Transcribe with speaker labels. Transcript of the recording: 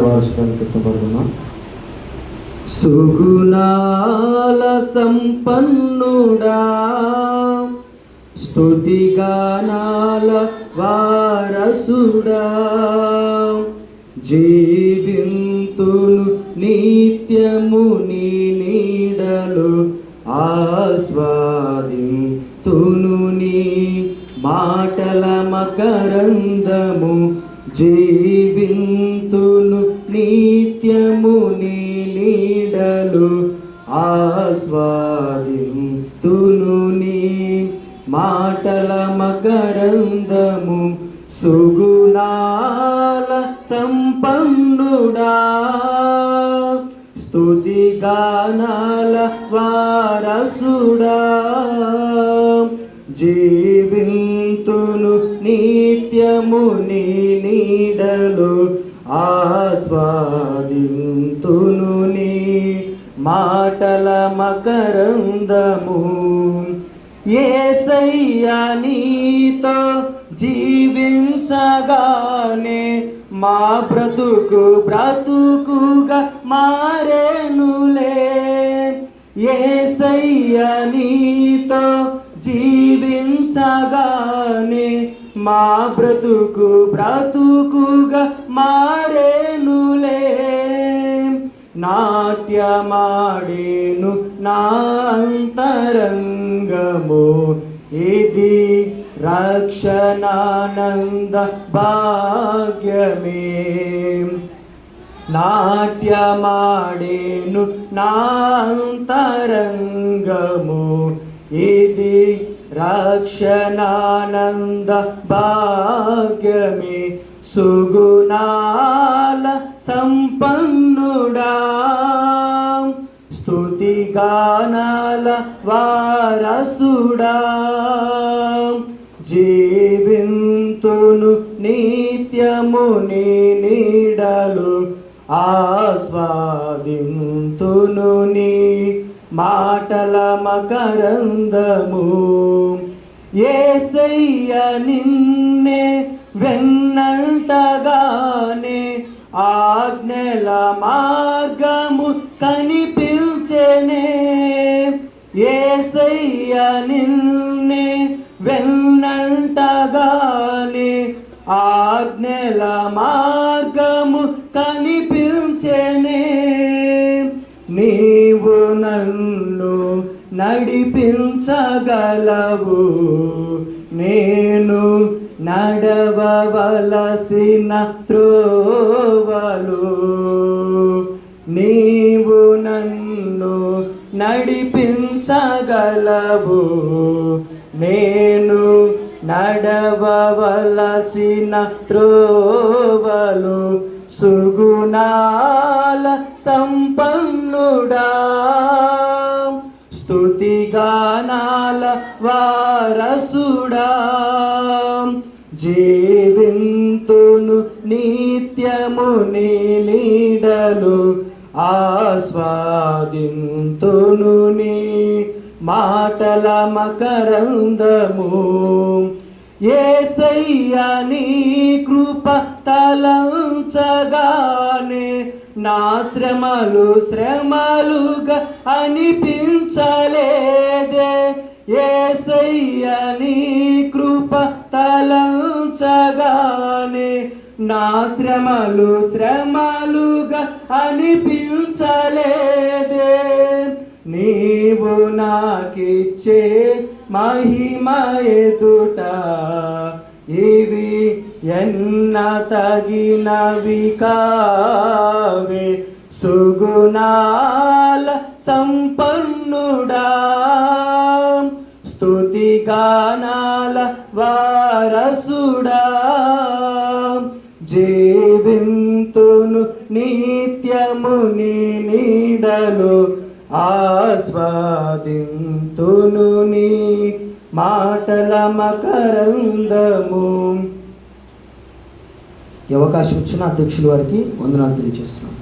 Speaker 1: వార్షికానికి ఎత్తపడుతున్నాం. సుగుణాల సంపన్నుడా, స్తుతిగానాల వారసుడా, జీవింతును నిత్యము నీ నీడలు, ఆస్వాదింతును నీ మాటల మకరందము, జీవింతును నిత్యము నీ నీడలు, ఆస్వాదింతును నీ మాటల మకరందము. సుగుణాల సంపన్నుడా, స్తుతిగానాల వారసుడా, జీవింతును నిత్యము నీ నీడలు, ఆస్వాదింతును నీ మాటల మకరందము. యేసయ్యా నీతో జీవించగానే మా బ్రతుకుగా మారేనులే. యేసయ్యా నీతో జీవించగానే మా బ్రతుకుగా మారేనులే. నాట్యమాడేను నా అంతరంగము, ఇది రక్షణానంద భాగ్యమే. నాట్యమాడేను నా అంతరంగము, ఇది రక్షణానంద భాగ్యమే. సుగుణాల సంపన్నుడా, స్తుతిగానాల వారసుడా, జీవింతును నిత్యము నీ నీడలు, ఆస్వాదింతును నీ మాటల మకరందము. యేసయ్యా నిన్నే వెన్నంటగానే ఆజ్ఞల మార్గము కనిపించెనే. యేసయ్యా నిన్నే వెన్నంటగానే ఆజ్ఞల మార్గము కనిపించెనే. నీవు నన్ను నడిపించగలవు, నేను నడవవలసిన త్రోవలు. నీవు నన్ను నడిపించగలవు, నేను నడవవలసిన త్రోవలు. సుగుణాల సంపన్నుడా, స్తుతిగానాల వారసుడా, జీవింతును నిత్యము నీ నీడలు, ఆస్వాదింతును నీ మాటల మకరందము. యేసయ్యా నీ కృప తలంచగానే నా శ్రమలుగా అనిపించలేదే. యేసయ్యా నీ కృప తలంచగానే నా శ్రమలుగా అనిపించలేదే. నీవు నాకిచ్చే మహిమ ఎదుట ఇవి ఎన్న తగినవి కావే. సుగుణాల సంపన్నుడా, స్తుతిగానాల వారసుడా, జీవింతును నిత్యము నీ నీడలు, ఆస్వాదింతును నీ మాటల మకరందము. ఈ అవకాశం ఇచ్చిన అధ్యక్షుల వారికి వందనాలు తెలియజేస్తున్నాను.